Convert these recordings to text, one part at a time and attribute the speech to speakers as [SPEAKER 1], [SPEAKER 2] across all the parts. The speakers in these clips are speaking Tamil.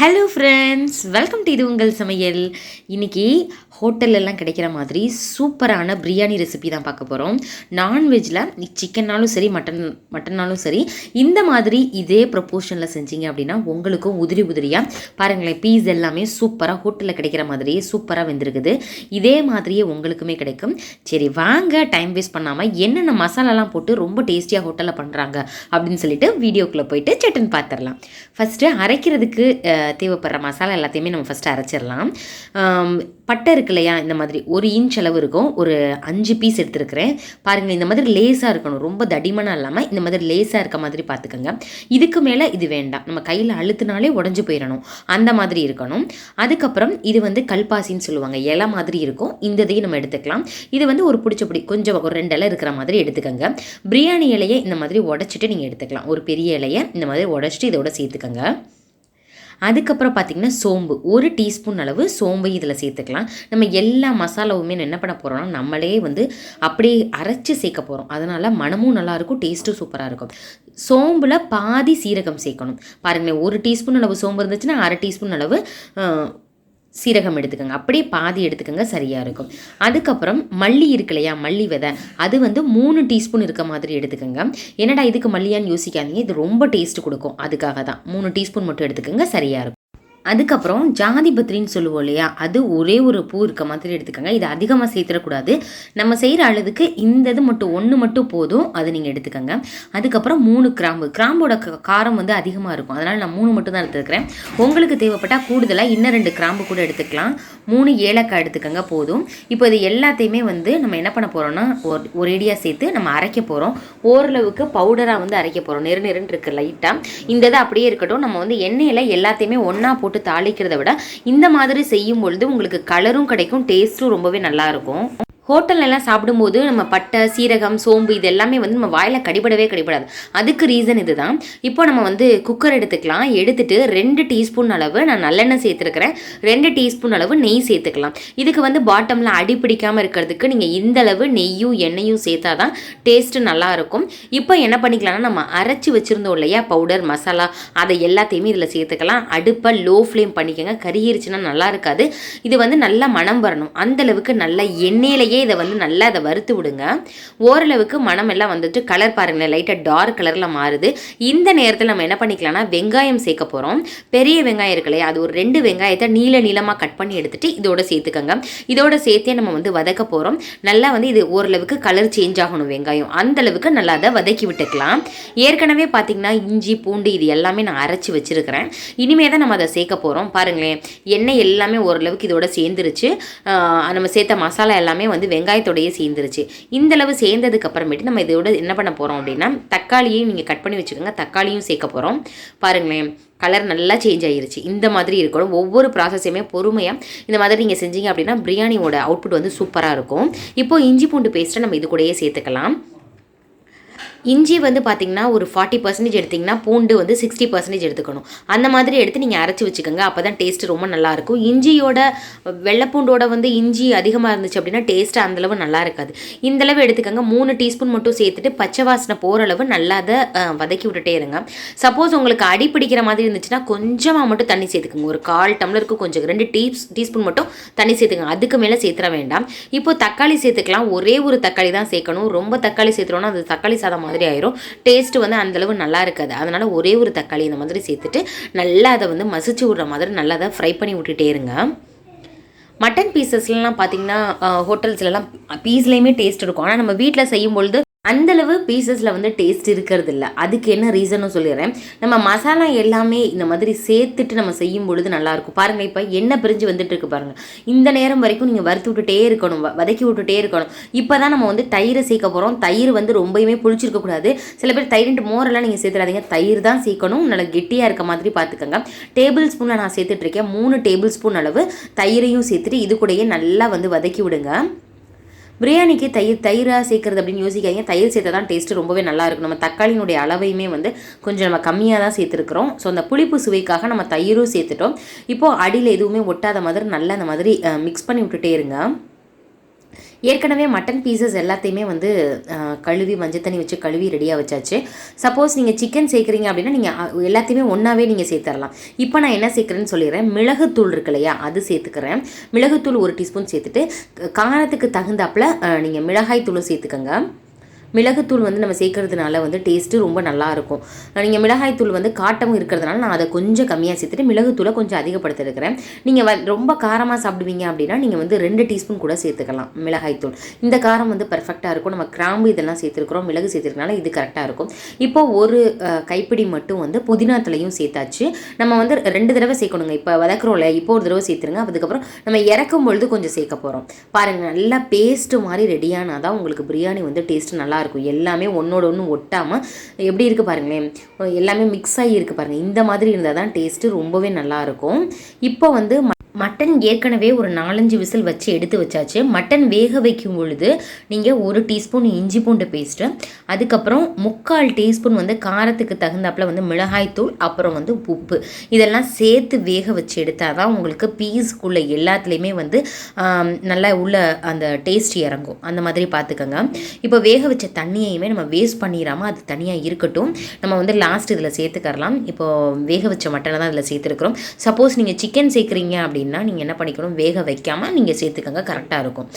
[SPEAKER 1] ஹலோ ஃப்ரெண்ட்ஸ், வெல்கம் டு இது உங்கள் சமையல். இன்றைக்கி ஹோட்டல்லலாம் கிடைக்கிற மாதிரி சூப்பரான பிரியாணி ரெசிபி தான் பார்க்க போகிறோம். நான்வெஜ்ஜில் சிக்கன்னாலும் சரி மட்டன்னாலும் சரி இந்த மாதிரி இதே ப்ரொப்போர்ஷனில் செஞ்சீங்க அப்படின்னா உங்களுக்கும் உதிரி உதிரியாக பாருங்களேன், பீஸ் எல்லாமே சூப்பராக ஹோட்டலில் கிடைக்கிற மாதிரியே சூப்பராக வெந்திருக்குது. இதே மாதிரியே உங்களுக்குமே கிடைக்கும். சரி வாங்க, டைம் வேஸ்ட் பண்ணாமல் என்னென்ன மசாலாலாம் போட்டு ரொம்ப டேஸ்டியாக ஹோட்டலில் பண்ணுறாங்க அப்படின்னு சொல்லிட்டு வீடியோக்குள்ளே போயிட்டு சட்டுன்னு பார்த்துடலாம். ஃபஸ்ட்டு அரைக்கிறதுக்கு தேவைப்படுற மசாலா எல்லாத்தையுமே நம்ம ஃபஸ்ட்டு அரைச்சிடலாம். பட்டை இருக்கு இல்லையா, இந்த மாதிரி 1 இன்ச் அளவு இருக்கும், ஒரு 5 பீஸ் எடுத்துருக்கிறேன். பாருங்கள், இந்த மாதிரி லேஸாக இருக்கணும், ரொம்ப தடிமனாக இல்லாமல் இந்த மாதிரி லேஸாக இருக்க மாதிரி பார்த்துக்கோங்க. இதுக்கு மேலே இது வேண்டாம், நம்ம கையில் அழுத்தினாலே உடஞ்சி போயிடணும், அந்த மாதிரி இருக்கணும். அதுக்கப்புறம் இது கல்பாசின்னு சொல்லுவாங்க, இலை மாதிரி இருக்கும். இந்த இதையும் நம்ம எடுத்துக்கலாம். இது ஒரு பிடிச்சப்படி கொஞ்சம் ஒரு 2 இலை இருக்கிற மாதிரி எடுத்துக்கோங்க. பிரியாணி இலையை இந்த மாதிரி உடச்சிட்டு நீங்கள் எடுத்துக்கலாம். ஒரு பெரிய இலையை இந்த மாதிரி உடச்சிட்டு இதோட சேர்த்துக்கோங்க. அதுக்கப்புறம் பார்த்திங்கன்னா சோம்பு, 1 டீஸ்பூன் அளவு சோம்பு இதில் சேர்த்துக்கலாம். நம்ம எல்லா மசாலாவுமே என்ன பண்ண போகிறோம்னா நம்மளே அப்படியே அரைச்சி சேர்க்க போகிறோம். அதனால் மனமும் நல்லாயிருக்கும், டேஸ்ட்டும் சூப்பராக இருக்கும். சோம்பில் பாதி சீரகம் சேர்க்கணும். பாருங்களேன், 1 டீஸ்பூன் அளவு சோம்பு இருந்துச்சுன்னா 1/2 டீஸ்பூன் அளவு சீரகம் எடுத்துக்கோங்க. அப்படியே பாதி எடுத்துக்கோங்க, சரியாக இருக்கும். அதுக்கப்புறம் மல்லி இருக்கு இல்லையா, மல்லி விதை, அது 3 டீஸ்பூன் இருக்க மாதிரி எடுத்துக்கோங்க. என்னடா இதுக்கு மல்லியான்னு யோசிக்காதீங்க, இது ரொம்ப டேஸ்ட் கொடுக்கும், அதுக்காக தான் 3 டீஸ்பூன் மட்டும் எடுத்துக்கோங்க, சரியாக இருக்கும். அதுக்கப்புறம் ஜாதி பத்திரின்னு சொல்லுவோம் இல்லையா, அது ஒரே ஒரு பூ இருக்க மாதிரி எடுத்துக்கோங்க. இது அதிகமாக சேர்த்துடக்கூடாது, நம்ம செய்கிற அளவுக்கு இந்த இது மட்டும் 1 மட்டும் போதும், அது நீங்கள் எடுத்துக்கோங்க. அதுக்கப்புறம் 3 கிராம்பு, கிராம்போட காரம் அதிகமாக இருக்கும், அதனால் நான் 3 மட்டும் தான் எடுத்துக்கிறேன். உங்களுக்கு தேவைப்பட்டால் கூடுதலாக இன்னும் 2 கிராம்பு கூட எடுத்துக்கலாம். 3 ஏலக்காய் எடுத்துக்கோங்க, போதும். இப்போ இது எல்லாத்தையுமே நம்ம என்ன பண்ண போகிறோம்னா ஒரேடியாக சேர்த்து நம்ம அரைக்க போகிறோம். ஓரளவுக்கு பவுடராக அரைக்க போகிறோம். நெருன்னு இருக்குது லைட்டாக. இந்த இது அப்படியே இருக்கட்டும். நம்ம எண்ணெயில் எல்லாத்தையுமே ஒன்றா போட்டு தாளிக்கிறத விட இந்த மாதிரி செய்யும் பொழுது உங்களுக்கு கலரும் கிடைக்கும், டேஸ்ட்டும் ரொம்பவே நல்லா இருக்கும். ஹோட்டல்லாம் சாப்பிடும்போது நம்ம பட்டை, சீரகம், சோம்பு இது எல்லாமே நம்ம வாயில் கடிபடாது. அதுக்கு ரீசன் இதுதான். இப்போ நம்ம குக்கர் எடுத்துக்கலாம். எடுத்துட்டு 2 டீஸ்பூன் அளவு நான் நல்லெண்ணெய் சேர்த்துருக்கிறேன், 2 டீஸ்பூன் அளவு நெய் சேர்த்துக்கலாம். இதுக்கு பாட்டமில் அடி பிடிக்காமல் இருக்கிறதுக்கு நீங்கள் இந்த அளவு நெய்யும் எண்ணெயும் சேர்த்தா தான் டேஸ்ட்டு நல்லாயிருக்கும். இப்போ என்ன பண்ணிக்கலாம்னா நம்ம அரைச்சி வச்சுருந்தோம் இல்லையா பவுடர் மசாலா, அதை எல்லாத்தையுமே இதில் சேர்த்துக்கலாம். அடுப்பை லோ ஃப்ளேம் பண்ணிக்கோங்க, கறியிருச்சுன்னா நல்லா இருக்காது. இது நல்லா மணம் வரணும், அந்தளவுக்கு நல்ல எண்ணெயிலேயே இதை நல்லா அதை வறுத்து விடுங்க. ஓரளவுக்கு மனம் எல்லாம் கலர் பாருங்களேன், லைட்டாக டார்க் கலரில் மாறுது. இந்த நேரத்தில் நம்ம என்ன பண்ணிக்கலாம்னா வெங்காயம் சேர்க்க போகிறோம். பெரிய வெங்காயம் இருக்கு இல்லையா, அது ஒரு 2 வெங்காயத்தை நீளமாக கட் பண்ணி எடுத்துட்டு இதோட சேர்த்துக்கோங்க. இதோட சேர்த்தே நம்ம வதக்க போகிறோம். நல்லா இது ஓரளவுக்கு கலர் சேஞ்ச் ஆகணும் வெங்காயம், அந்தளவுக்கு நல்லா அதை வதக்கி விட்டுக்கலாம். ஏற்கனவே பார்த்திங்கன்னா இஞ்சி பூண்டு இது எல்லாமே நான் அரைச்சி வச்சுருக்கிறேன். இனிமே தான் நம்ம அதை சேர்க்க போகிறோம். பாருங்களேன், எண்ணெய் எல்லாமே ஓரளவுக்கு இதோட சேர்ந்துருச்சு. நம்ம சேர்த்த மசாலா எல்லாமே வெங்காயத்தோடையே சேர்ந்துருச்சு. இந்தளவு சேர்ந்ததுக்கு அப்புறமேட்டு நம்ம இதோட என்ன பண்ண போகிறோம் அப்படின்னா தக்காளியையும் நீங்கள் கட் பண்ணி வச்சுக்கோங்க, தக்காளியும் சேர்க்க போகிறோம். பாருங்களேன், கலர் நல்லா சேஞ்ச் ஆகிருச்சு. இந்த மாதிரி இருக்கணும். ஒவ்வொரு ப்ராசஸையுமே பொறுமையாக இந்த மாதிரி நீங்கள் செஞ்சீங்க அப்படின்னா பிரியாணியோட அவுட்புட் சூப்பராக இருக்கும். இப்போது இஞ்சி பூண்டு பேஸ்ட்டை நம்ம இது கூடயே சேர்த்துக்கலாம். இஞ்சி பார்த்திங்கன்னா ஒரு 40% எடுத்திங்கன்னா பூண்டு 60% எடுத்துக்கணும். அந்த மாதிரி எடுத்து நீங்கள் அரைச்சி வச்சுக்கோங்க, அப்போ தான் டேஸ்ட்டு ரொம்ப நல்லாயிருக்கும். இஞ்சியோட வெள்ளைப்பூண்டோட இஞ்சி அதிகமாக இருந்துச்சு அப்படின்னா டேஸ்ட்டு அந்தளவு நல்லா இருக்காது. இந்தளவு எடுத்துக்கோங்க. 3 டீஸ்பூன் மட்டும் சேர்த்துட்டு பச்சை வாசனை போகிற அளவு நல்லா அதை வதக்கி விட்டுட்டே இருங்க. சப்போஸ் உங்களுக்கு அடி பிடிக்கிற மாதிரி இருந்துச்சுன்னா கொஞ்சமாக மட்டும் தண்ணி சேர்த்துக்கோங்க. ஒரு 1/4 டம்ளருக்கு கொஞ்சம் 2 டீஸ்பூன் மட்டும் தண்ணி சேர்த்துக்கோங்க, அதுக்கு மேலே சேர்த்துற வேண்டாம். இப்போ தக்காளி சேர்த்துக்கலாம். ஒரே ஒரு தக்காளி தான் சேர்க்கணும். ரொம்ப தக்காளி சேர்த்துறோன்னா அது தக்காளி சாதம் மாதிரி ஆயிரும், டேஸ்ட் அந்தளவு நல்லா இருக்காது. அதனால் ஒரே ஒரு தக்காளி இந்த மாதிரி சேர்த்துட்டு நல்லா அதை மசிச்சு விடுற மாதிரி நல்லா அதை ஃப்ரை பண்ணி விட்டுட்டே இருங்க. மட்டன் பீசஸ்லாம் பார்த்திங்கன்னா ஹோட்டல்ஸ்லாம் பீஸ்லேயுமே டேஸ்ட் இருக்கும், ஆனால் நம்ம வீட்டில் செய்யும்பொழுது அந்தளவு பீசஸில் டேஸ்ட் இருக்கிறது இல்லை. அதுக்கு என்ன ரீசனும் சொல்லிடுறேன். நம்ம மசாலா எல்லாமே இந்த மாதிரி சேர்த்துட்டு நம்ம செய்யும் பொழுது நல்லாயிருக்கும். பாருங்கள், இப்போ எண்ணெய் பிரிஞ்சு இருக்கு பாருங்கள். இந்த நேரம் வரைக்கும் நீங்கள் வறுத்து விட்டுட்டே இருக்கணும், வதக்கி விட்டுட்டே இருக்கணும். இப்போ தான் நம்ம தயிரை சேர்க்க போகிறோம். தயிர் ரொம்பவுமே புளிச்சிருக்கக்கூடாது. சில பேர் தயிர்ன்ட்டு மோரெல்லாம் நீங்கள் சேர்த்துறாதீங்க, தயிர் தான் சேர்க்கணும். நல்லா கெட்டியாக இருக்க மாதிரி பார்த்துக்கோங்க. டேபிள் ஸ்பூனில் நான் சேர்த்துட்ருக்கேன். 3 டேபிள் ஸ்பூன் அளவு தயிரையும் சேர்த்துட்டு இது கூடயே நல்லா வதக்கி விடுங்க. பிரியாணிக்கு தயிராக சேர்க்குறது அப்படின்னு யோசிக்காதீங்க, தயிர் சேர்த்தா தான் டேஸ்ட்டு ரொம்பவே நல்லாயிருக்கும். நம்ம தக்காளியினுடைய அளவையுமே கொஞ்சம் நம்ம கம்மியாக தான் சேர்த்துருக்குறோம். ஸோ அந்த புளிப்பு சுவைக்காக நம்ம தயிரும் சேர்த்துட்டோம். இப்போது அடியில் எதுவுமே ஒட்டாத மாதிரி நல்லா அந்த மாதிரி மிக்ஸ் பண்ணி விட்டுட்டே இருங்க. ஏற்கனவே மட்டன் பீசஸ் எல்லாத்தையுமே வந்து கழுவி மஞ்சள் தண்ணி வச்சு கழுவி ரெடியாக வச்சாச்சு. சப்போஸ் நீங்கள் சிக்கன் சேர்க்குறீங்க அப்படின்னா நீங்கள் எல்லாத்தையுமே ஒன்றாவே நீங்கள் சேர்த்துடலாம். இப்போ நான் என்ன சேர்க்குறேன்னு சொல்லிடுறேன். மிளகுத்தூள் இருக்கு இல்லையா, அது சேர்த்துக்கிறேன். மிளகுத்தூள் 1 டீஸ்பூன் சேர்த்துட்டு காரத்துக்கு தகுந்தாப்பில் நீங்கள் மிளகாய் தூளும் சேர்த்துக்கோங்க. மிளகுத்தூள் வந்து நம்ம சேர்க்கறதுனால வந்து டேஸ்ட்டு ரொம்ப நல்லாயிருக்கும். நீங்கள் மிளகாய்த்தூள் வந்து காட்டமும் இருக்கிறதுனால நான் அதை கொஞ்சம் கம்மியாக சேர்த்துட்டு மிளகுத்தூளை கொஞ்சம் அதிகப்படுத்திருக்கிறேன். நீங்கள் ரொம்ப காரமாக சாப்பிடுவீங்க அப்படின்னா நீங்கள் வந்து 2 டீஸ்பூன் கூட சேர்த்துக்கலாம் மிளகாய்த்தூள். இந்த காரம் வந்து பர்ஃபெக்டாக இருக்கும். நம்ம கிராம்பு இதெல்லாம் சேர்த்துருக்குறோம், மிளகு சேர்த்துருக்கனால இது கரெக்டாக இருக்கும். இப்போ ஒரு கைப்பிடி மட்டும் வந்து புதினா தலையும் சேர்த்தாச்சு. நம்ம வந்து 2 தடவை சேர்க்கணுங்க. இப்போ வதக்குறோம்ல, இப்போ ஒரு தடவை சேர்த்துருங்க. அதுக்கப்புறம் நம்ம இறக்கும் பொழுது கொஞ்சம் சேர்க்க போகிறோம். பாருங்கள், நல்லா பேஸ்ட்டு மாதிரி ரெடியானால் தான் உங்களுக்கு பிரியாணி வந்து டேஸ்ட்டு நல்லா இருக்கும். எல்லாமே ஒன்னோட ஒன்று ஒட்டாமல் எப்படி இருக்குது பாருங்களேன், எல்லாமே மிக்ஸ் ஆகி இருக்குது பாருங்கள். இந்த மாதிரி இருந்தால் தான் டேஸ்ட்டு ரொம்பவே நல்லாயிருக்கும். இப்போ வந்து மட்டன் ஏற்கனவே ஒரு 4-5 விசில் வச்சு எடுத்து வச்சாச்சு. மட்டன் வேக வைக்கும் பொழுது நீங்கள் 1 டீஸ்பூன் இஞ்சி பூண்டு பேஸ்ட்டு, அதுக்கப்புறம் 3/4 டீஸ்பூன் வந்து காரத்துக்கு தகுந்தாப்பில் வந்து மிளகாய்த்தூள், அப்புறம் வந்து உப்பு, இதெல்லாம் சேர்த்து வேக வச்சு எடுத்தால் தான் உங்களுக்கு பீஸுக்குள்ளே எல்லாத்துலேயுமே வந்து நல்லா உள்ள அந்த டேஸ்ட் இறங்கும். அந்த மாதிரி பார்த்துக்கோங்க. இப்போ வேக வச்ச தண்ணியையுமே நம்ம வேஸ்ட் பண்ணிடாமல் அது தனியாக இருக்கட்டும். நம்ம வந்து லாஸ்ட் இதில் சேர்த்துக்கரலாம். இப்போது வேக வச்ச மட்டனை தான் இதில் சேர்த்துருக்குறோம். சப்போஸ் நீங்கள் சிக்கன் சேர்க்குறீங்க அப்படின்னா நீங்கள் என்ன பண்ணிக்கணும், வேக வைக்காமல் நீங்கள் சேர்த்துக்கங்க, கரெக்டாக இருக்கும்.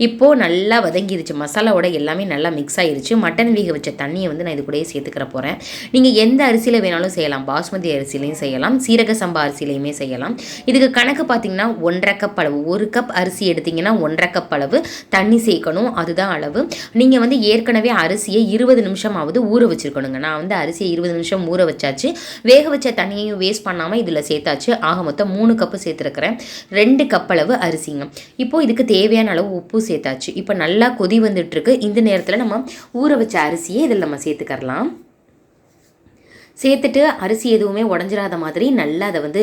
[SPEAKER 1] இப்போது நல்லா வதங்கிருச்சு, மசாலாவோட எல்லாமே நல்லா மிக்ஸ் ஆகிருச்சு. மட்டன் வேக வச்ச தண்ணியை வந்து நான் இது கூடயே சேர்த்துக்கிற போகிறேன். நீங்கள் எந்த அரிசியில் வேணாலும் செய்யலாம். பாஸ்மதி அரிசிலையும் செய்யலாம், சீரக சம்பா அரிசிலையுமே செய்யலாம். இதுக்கு கணக்கு பார்த்தீங்கன்னா 1.5 கப் அளவு. 1 கப் அரிசி எடுத்திங்கன்னா 1.5 கப் அளவு தண்ணி சேர்க்கணும், அதுதான் அளவு. நீங்கள் வந்து ஏற்கனவே அரிசியை 20 நிமிஷமாவது ஊற வச்சுருக்கணுங்க. நான் வந்து அரிசியை 20 நிமிஷம் ஊற வச்சாச்சு. வேக வச்ச தண்ணியையும் வேஸ்ட் பண்ணாமல் இதில் சேர்த்தாச்சு. ஆக மொத்தம் 3 கப்பு சேர்த்துருக்கிறேன். 2 கப் அளவு அரிசிங்க. இப்போது இதுக்கு தேவையான அளவு உப்பு சேர்த்தாச்சு. இப்போ நல்லா கொதி வந்துட்டுருக்கு. இந்த நேரத்தில் நம்ம ஊற வச்ச அரிசியை இதில் நம்ம சேர்த்துக்கரலாம். சேர்த்துட்டு அரிசி எதுவுமே உடஞ்சிடாத மாதிரி நல்லா அதை வந்து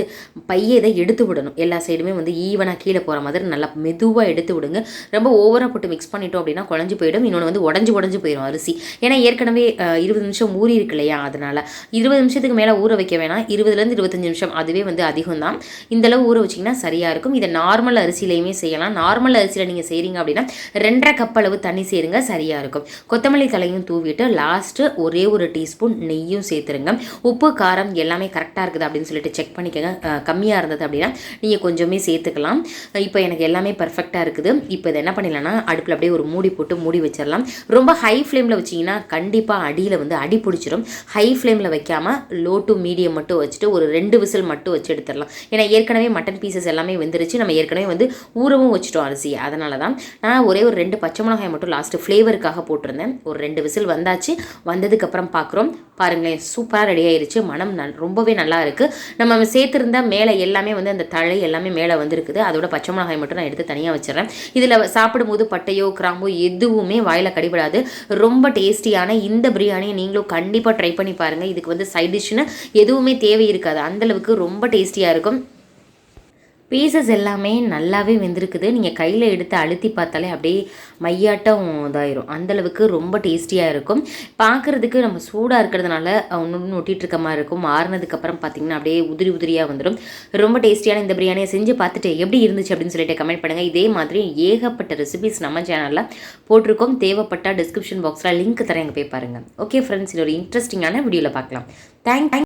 [SPEAKER 1] பையை இதை எடுத்து விடணும். எல்லா சைடுமே வந்து ஈவனாக கீழே போகிற மாதிரி நல்லா மெதுவாக எடுத்து விடுங்க. ரொம்ப ஓவராக போட்டு மிக்ஸ் பண்ணிட்டோம் அப்படின்னா குழஞ்சி போயிடும். இன்னொன்று வந்து உடஞ்சி போயிடும் அரிசி. ஏன்னா ஏற்கனவே 20 நிமிஷம் ஊறி இருக்கு இல்லையா, அதனால் 20 நிமிஷத்துக்கு மேலே ஊற வைக்க வேணாம். 20லேருந்து 25 நிமிஷம், அதுவே வந்து அதிகம் தான். இந்தளவு ஊற வச்சிங்கன்னா சரியாக இருக்கும். இதை நார்மல் அரிசியிலையுமே செய்யலாம். நார்மல் அரிசியில் நீங்கள் செய்கிறீங்க அப்படின்னா 2.5 கப் அளவு தண்ணி சேருங்க, சரியாக இருக்கும். கொத்தமல்லி தலையும் தூவிட்டு லாஸ்ட்டு ஒரே 1 டீஸ்பூன் நெய்யும் சேர்த்துருங்க. உப்பு காரம் எல்லாமே கரெக்டாக இருக்குது அப்படின்னு சொல்லிட்டு செக் பண்ணிக்கோங்க. கம்மியாக இருந்தது அப்படின்னா நீங்கள் கொஞ்சமே சேர்த்துக்கலாம். இப்போ எனக்கு எல்லாமே பர்ஃபெக்டாக இருக்குது. இப்போ இதை என்ன பண்ணிடலாம்னா அடுப்பில் அப்படியே ஒரு மூடி போட்டு மூடி வச்சிடலாம். ரொம்ப ஹை ஃப்ளேமில் வச்சிங்கன்னா கண்டிப்பாக அடியில் வந்து அடி பிடிச்சிடும். ஹை ஃப்ளேமில் வைக்காமல் லோ டு மீடியம் மட்டும் வச்சுட்டு ஒரு 2 விசில் மட்டும் வச்சு எடுத்துடலாம். ஏன்னா ஏற்கனவே மட்டன் பீசஸ் எல்லாமே வெந்துருச்சு. நம்ம ஏற்கனவே வந்து ஊறவும் வச்சுட்டோம் அரிசி. அதனால தான் நான் ஒரே ஒரு 2 பச்சை மிளகாய் மட்டும் லாஸ்ட்டு ஃப்ளேவருக்காக போட்டிருந்தேன். ஒரு 2 விசில் வந்தாச்சு. வந்ததுக்கப்புறம் பார்க்குறோம். பாருங்களேன், சூப்பராக ரெடி ஆயிடுச்சு. மனம் ரொம்பவே நல்லா இருக்குது. நம்ம சேர்த்துருந்தா மேலே எல்லாமே வந்து அந்த தழை எல்லாமே மேலே வந்துருக்குது. அதோட பச்சை மிளகாய் மட்டும் நான் எடுத்து தனியாக வச்சிடறேன். இதில் சாப்பிடும்போது பட்டையோ கிராம்போ எதுவுமே வாயில் கடிபடாது. ரொம்ப டேஸ்டியான இந்த பிரியாணியை நீங்களும் கண்டிப்பாக ட்ரை பண்ணி பாருங்கள். இதுக்கு வந்து சைட் டிஷ்னு எதுவுமே தேவை இருக்காது. அந்தளவுக்கு ரொம்ப டேஸ்டியாக இருக்கும். பீசஸ் எல்லாமே நல்லாவே வெந்திருக்குது. நீங்கள் கையில் எடுத்து அழுத்தி பார்த்தாலே அப்படியே மையாட்டம் இதாயிரும். அந்தளவுக்கு ரொம்ப டேஸ்டியாக இருக்கும். பார்க்குறதுக்கு நம்ம சூடாக இருக்கிறதுனால ஒன்று ஒட்டிகிட்டு இருக்க மாதிரி இருக்கும். மாறினதுக்கப்புறம் பார்த்திங்கன்னா அப்படியே உதிரி உதிரியாக வந்துடும். ரொம்ப டேஸ்டியான இந்த பிரியாணியை செஞ்சு பார்த்துட்டு எப்படி இருந்துச்சு அப்படின்னு சொல்லிட்டு கமெண்ட் பண்ணுங்கள். இதே மாதிரி ஏகப்பட்ட ரெசிபிஸ் நம்ம சேனலில் போட்டிருக்கோம். தேவைப்பட்ட டிஸ்கிரிப்ஷன் பாக்ஸில் லிங்க் தரேன், போய் பாருங்கள். ஓகே ஃப்ரெண்ட்ஸ், இது ஒரு இன்ட்ரெஸ்டிங்கான வீடியோவில் பார்க்கலாம். தேங்க்யூ.